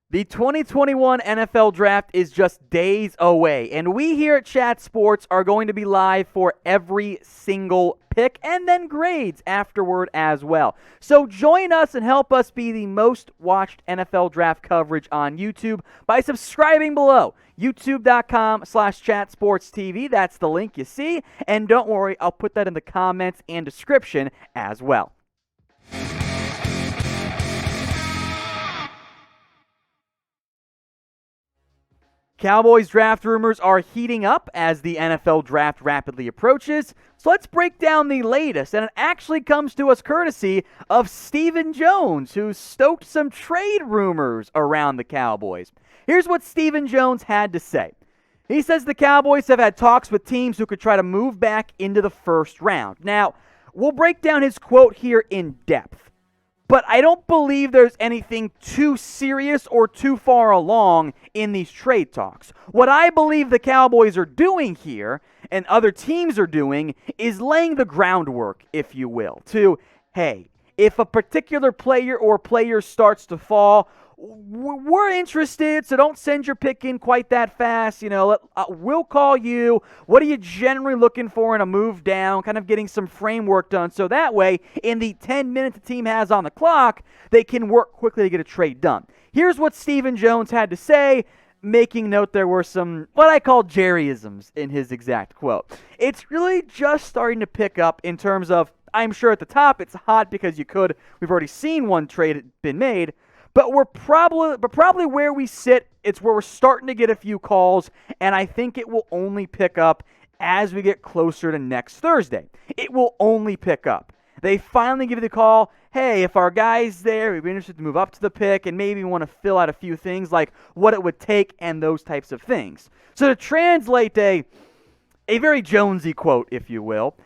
The 2021 NFL Draft is just days away, and we here at Chat Sports are going to be live for every single pick and then grades afterward as well. So join us and help us be the most watched NFL Draft coverage on YouTube by subscribing below. YouTube.com/chatsportstv. That's the link you see. And don't worry, I'll put that in the comments and description as well. Cowboys draft rumors are heating up as the NFL draft rapidly approaches. So let's break down the latest, and it actually comes to us courtesy of Stephen Jones, who stoked some trade rumors around the Cowboys. Here's what Stephen Jones had to say. He says the Cowboys have had talks with teams who could try to move back into the first round. Now, we'll break down his quote here in depth, but I don't believe there's anything too serious or too far along in these trade talks. What I believe the Cowboys are doing here, and other teams are doing, is laying the groundwork, if you will, to, hey, if a particular player or player starts to fall, we're interested, so don't send your pick in quite that fast. We'll call you. What are you generally looking for in a move down? Kind of getting some framework done, so that way, in the 10 minutes the team has on the clock, they can work quickly to get a trade done. Here's what Stephen Jones had to say, making note there were some, what I call Jerryisms in his exact quote. It's really just starting to pick up in terms of, I'm sure at the top it's hot because we've already seen one trade been made, but probably where we sit, it's where we're starting to get a few calls, and I think it will only pick up as we get closer to next Thursday. It will only pick up. They finally give you the call, hey, if our guy's there, we'd be interested to move up to the pick and maybe want to fill out a few things like what it would take and those types of things. So to translate a very Jonesy quote, if you will,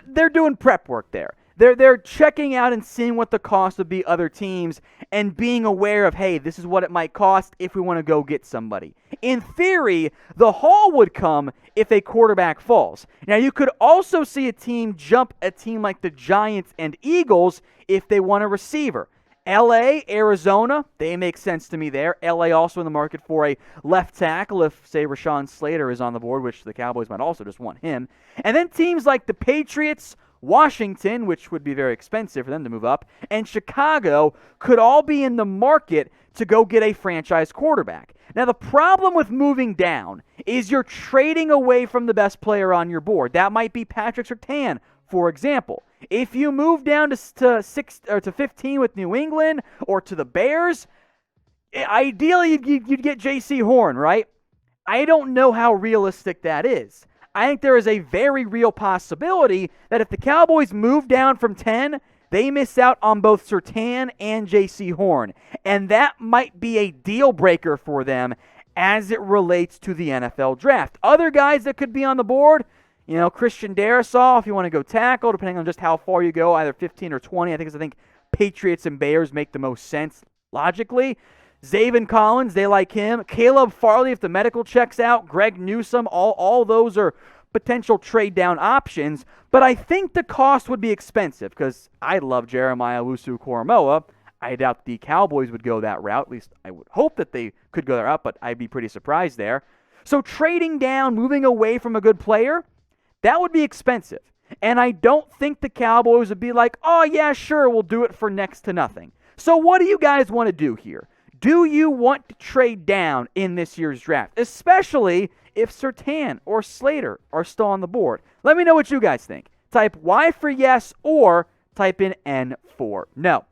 they're doing prep work there. They're checking out and seeing what the cost would be other teams and being aware of, hey, this is what it might cost if we want to go get somebody. In theory, the haul would come if a quarterback falls. Now, you could also see a team jump a team like the Giants and Eagles if they want a receiver. LA, Arizona, they make sense to me there. LA also in the market for a left tackle if, say, Rashawn Slater is on the board, which the Cowboys might also just want him. And then teams like the Patriots, Washington, which would be very expensive for them to move up, and Chicago could all be in the market to go get a franchise quarterback. Now, the problem with moving down is you're trading away from the best player on your board. That might be Patrick Surtain, for example. If you move down to 15 with New England or to the Bears, ideally you'd get J.C. Horn, right? I don't know how realistic that is. I think there is a very real possibility that if the Cowboys move down from 10, they miss out on both Surtain and J.C. Horn. And that might be a deal breaker for them as it relates to the NFL draft. Other guys that could be on the board, Christian Darrisaw, if you want to go tackle, depending on just how far you go, either 15 or 20. I think Patriots and Bears make the most sense logically. Zaven Collins, they like him. Caleb Farley, if the medical checks out. Greg Newsome, all those are potential trade-down options. But I think the cost would be expensive because I love Jeremiah Owusu-Koramoah. I doubt the Cowboys would go that route. At least I would hope that they could go that route, but I'd be pretty surprised there. So trading down, moving away from a good player, that would be expensive. And I don't think the Cowboys would be like, oh, yeah, sure, we'll do it for next to nothing. So what do you guys want to do here? Do you want to trade down in this year's draft, especially if Surtain or Slater are still on the board? Let me know what you guys think. Type Y for yes or type in N for no.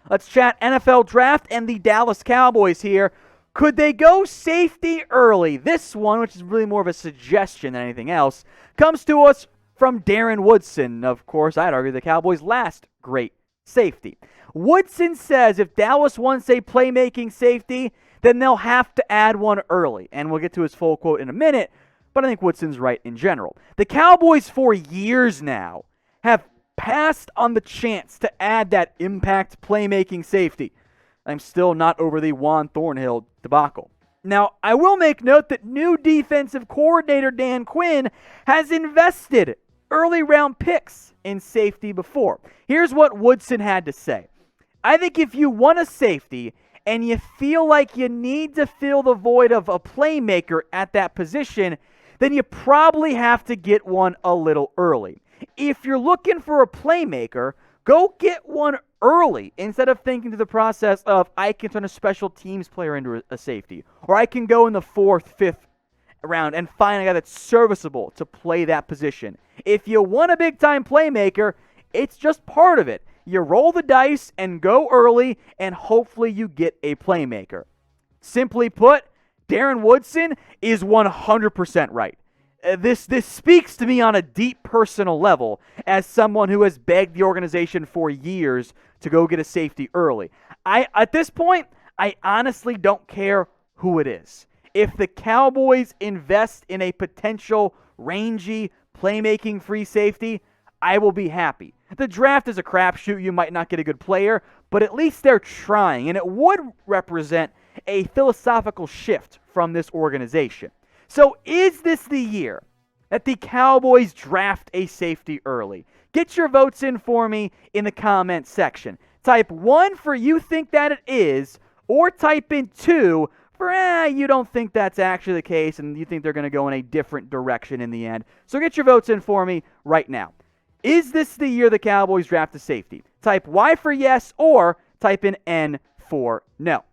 Let's chat NFL draft and the Dallas Cowboys here. Could they go safety early? This one, which is really more of a suggestion than anything else, comes to us from Darren Woodson. Of course, I'd argue the Cowboys' last great safety. Woodson says if Dallas wants a playmaking safety, then they'll have to add one early. And we'll get to his full quote in a minute, but I think Woodson's right in general. The Cowboys for years now have passed on the chance to add that impact playmaking safety. I'm still not over the Juan Thornhill debacle. Now, I will make note that new defensive coordinator Dan Quinn has invested early round picks in safety before. Here's what Woodson had to say. I think if you want a safety and you feel like you need to fill the void of a playmaker at that position, then you probably have to get one a little early. If you're looking for a playmaker, go get one early instead of thinking through the process of, I can turn a special teams player into a safety, or I can go in the 4th, 5th round and find a guy that's serviceable to play that position. If you want a big-time playmaker, it's just part of it. You roll the dice and go early, and hopefully you get a playmaker. Simply put, Darren Woodson is 100% right. This speaks to me on a deep personal level as someone who has begged the organization for years to go get a safety early. At this point, I honestly don't care who it is. If the Cowboys invest in a potential rangy, playmaking free safety, I will be happy. The draft is a crapshoot. You might not get a good player, but at least they're trying, and it would represent a philosophical shift from this organization. So is this the year that the Cowboys draft a safety early? Get your votes in for me in the comments section. Type 1 for you think that it is, or type in 2 for you don't think that's actually the case and you think they're going to go in a different direction in the end. So get your votes in for me right now. Is this the year the Cowboys draft a safety? Type Y for yes, or type in N for no.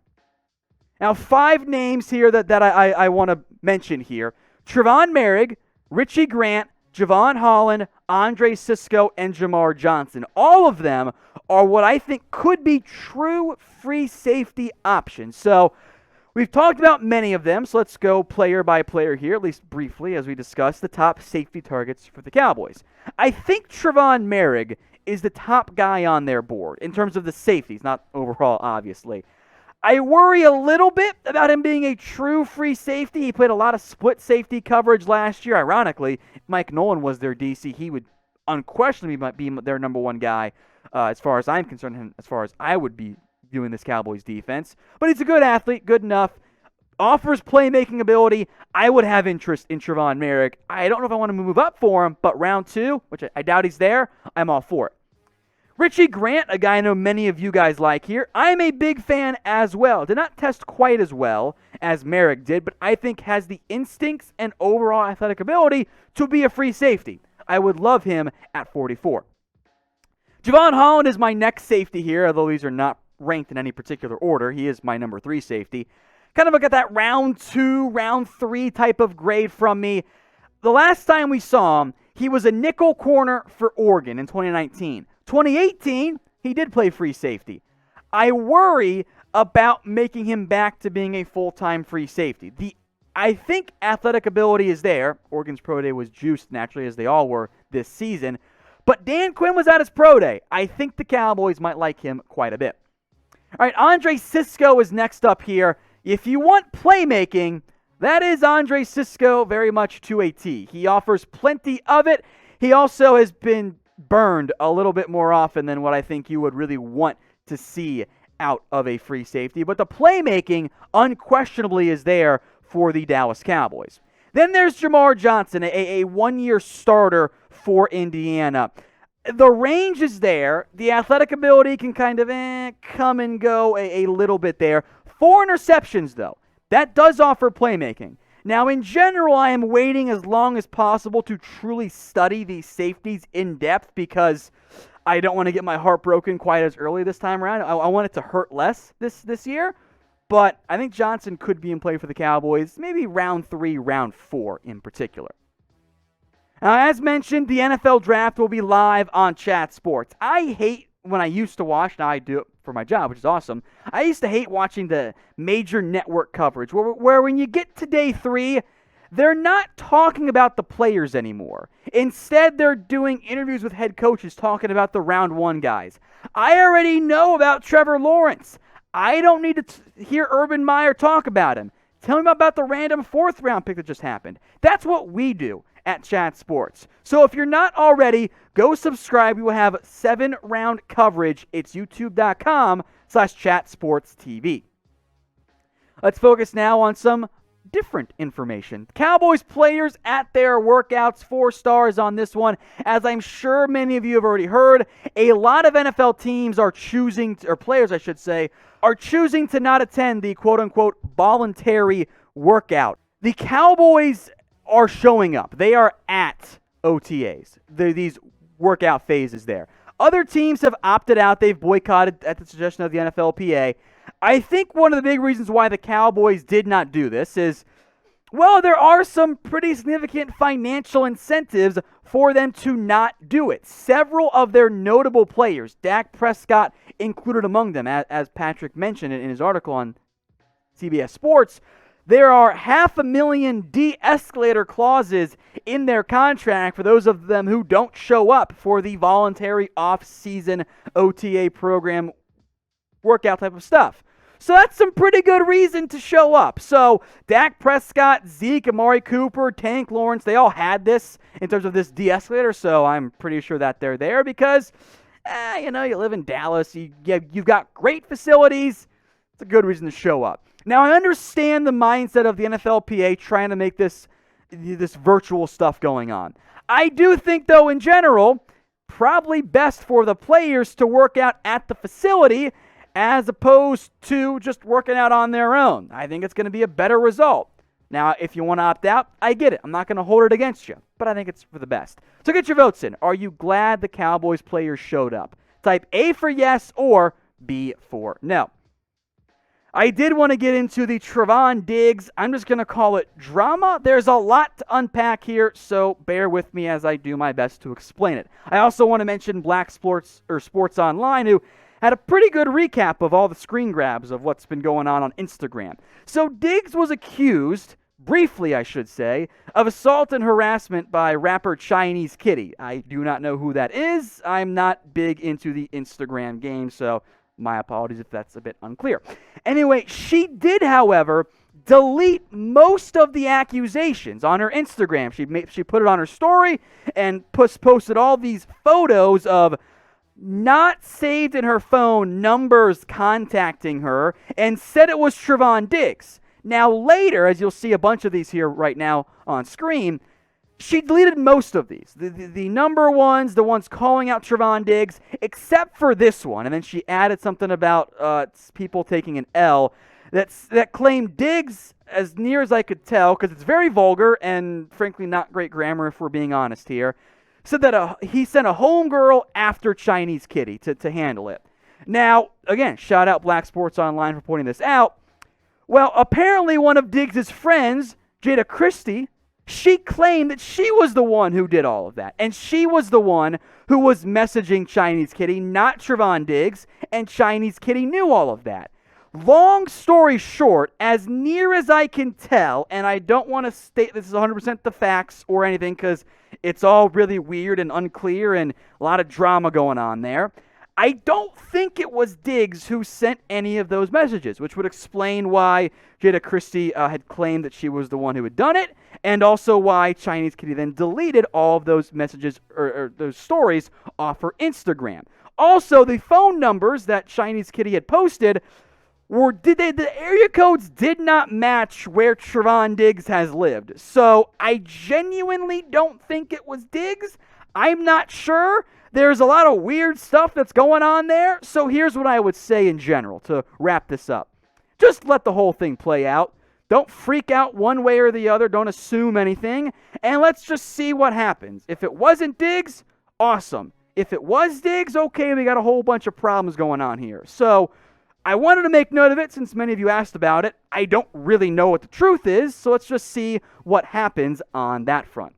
Now, 5 names here that I want to mention here. Trevon Moehrig, Richie Grant, Jevon Holland, Cisco, and Jamar Johnson. All of them are what I think could be true free safety options. So we've talked about many of them, so let's go player by player here, at least briefly, as we discuss the top safety targets for the Cowboys. I think Trevon Moehrig is the top guy on their board in terms of the safeties, not overall, obviously. I worry a little bit about him being a true free safety. He played a lot of split safety coverage last year. Ironically, if Mike Nolan was their DC, he would unquestionably be their number one guy as far as I'm concerned, and as far as I would be viewing this Cowboys defense. But he's a good athlete, good enough, offers playmaking ability. I would have interest in Trevon Moehrig. I don't know if I want to move up for him, but round 2, which I doubt he's there, I'm all for it. Richie Grant, a guy I know many of you guys like here, I'm a big fan as well. Did not test quite as well as Moehrig did, but I think has the instincts and overall athletic ability to be a free safety. I would love him at 44. Jevon Holland is my next safety here, although these are not ranked in any particular order. He is my number 3 safety. Kind of look at that round 2, round 3 type of grade from me. The last time we saw him, he was a nickel corner for Oregon in 2019. 2018, he did play free safety. I worry about making him back to being a full-time free safety. I think athletic ability is there. Oregon's pro day was juiced naturally, as they all were this season. But Dan Quinn was at his pro day. I think the Cowboys might like him quite a bit. All right, Cisco is next up here. If you want playmaking, that is Cisco very much to a T. He offers plenty of it. He also has been burned a little bit more often than what I think you would really want to see out of a free safety. But the playmaking unquestionably is there for the Dallas Cowboys. Then there's Jamar Johnson, a one-year starter for Indiana. The range is there. The athletic ability can kind of come and go a little bit there. 4 interceptions, though. That does offer playmaking. Now, in general, I am waiting as long as possible to truly study these safeties in depth because I don't want to get my heart broken quite as early this time around. I want it to hurt less this year. But I think Johnson could be in play for the Cowboys, maybe round 3, round 4 in particular. Now, as mentioned, the NFL Draft will be live on Chat Sports. I hate when I used to watch, now I do it for my job, which is awesome. I used to hate watching the major network coverage where when you get to day 3, they're not talking about the players anymore. Instead, they're doing interviews with head coaches talking about the round 1 guys. I already know about Trevor Lawrence. I don't need to hear Urban Meyer talk about him. Tell me about the random 4th round pick that just happened. That's what we do at Chat Sports. So if you're not already, go subscribe. We will have 7-round coverage. It's youtube.com/chatsportstv. Let's focus now on some different information. Cowboys players at their workouts, 4 stars on this one. As I'm sure many of you have already heard, a lot of NFL teams are choosing, or players I should say, are choosing to not attend the quote-unquote voluntary workout. The Cowboys are showing up. They are at OTAs, these workout phases there. Other teams have opted out. They've boycotted at the suggestion of the NFLPA. I think one of the big reasons why the Cowboys did not do this is, well, there are some pretty significant financial incentives for them to not do it. Several of their notable players, Dak Prescott included among them, as Patrick mentioned in his article on CBS Sports, there are $500,000 de-escalator clauses in their contract for those of them who don't show up for the voluntary off-season OTA program workout type of stuff. So that's some pretty good reason to show up. So Dak Prescott, Zeke, Amari Cooper, Tank Lawrence, they all had this in terms of this de-escalator, so I'm pretty sure that they're there because, you live in Dallas, you've got great facilities. It's a good reason to show up. Now, I understand the mindset of the NFLPA trying to make this virtual stuff going on. I do think, though, in general, probably best for the players to work out at the facility as opposed to just working out on their own. I think it's going to be a better result. Now, if you want to opt out, I get it. I'm not going to hold it against you, but I think it's for the best. So get your votes in. Are you glad the Cowboys players showed up? Type A for yes or B for no. I did want to get into the Trevon Diggs, I'm just going to call it drama. There's a lot to unpack here, so bear with me as I do my best to explain it. I also want to mention Black Sports Online, who had a pretty good recap of all the screen grabs of what's been going on Instagram. So Diggs was accused, briefly I should say, of assault and harassment by rapper Chinese Kitty. I do not know who that is. I'm not big into the Instagram game, so my apologies if that's a bit unclear. Anyway, she did, however, delete most of the accusations on her Instagram. She put it on her story and posted all these photos of not saved in her phone numbers contacting her and said it was Trevon Diggs. Now later, as you'll see a bunch of these here right now on screen, she deleted most of these. The number ones, the ones calling out Trevon Diggs, except for this one. And then she added something about people taking an L that claimed Diggs, as near as I could tell, because it's very vulgar and frankly not great grammar if we're being honest here, said that he sent a homegirl after Chinese Kitty to handle it. Now, again, shout out Black Sports Online for pointing this out. Well, apparently one of Diggs' friends, Jada Christie, she claimed that she was the one who did all of that. And she was the one who was messaging Chinese Kitty, not Trevon Diggs, and Chinese Kitty knew all of that. Long story short, as near as I can tell, and I don't want to state this is 100% the facts or anything because it's all really weird and unclear and a lot of drama going on there, I don't think it was Diggs who sent any of those messages, which would explain why Jada Christie had claimed that she was the one who had done it, and also why Chinese Kitty then deleted all of those messages or those stories off her Instagram. Also, the phone numbers that Chinese Kitty had posted the area codes did not match where Trevon Diggs has lived. So I genuinely don't think it was Diggs. I'm not sure. There's a lot of weird stuff that's going on there. So here's what I would say in general to wrap this up. Just let the whole thing play out. Don't freak out one way or the other. Don't assume anything. And let's just see what happens. If it wasn't Diggs, awesome. If it was Diggs, okay, we got a whole bunch of problems going on here. So I wanted to make note of it since many of you asked about it. I don't really know what the truth is, so let's just see what happens on that front.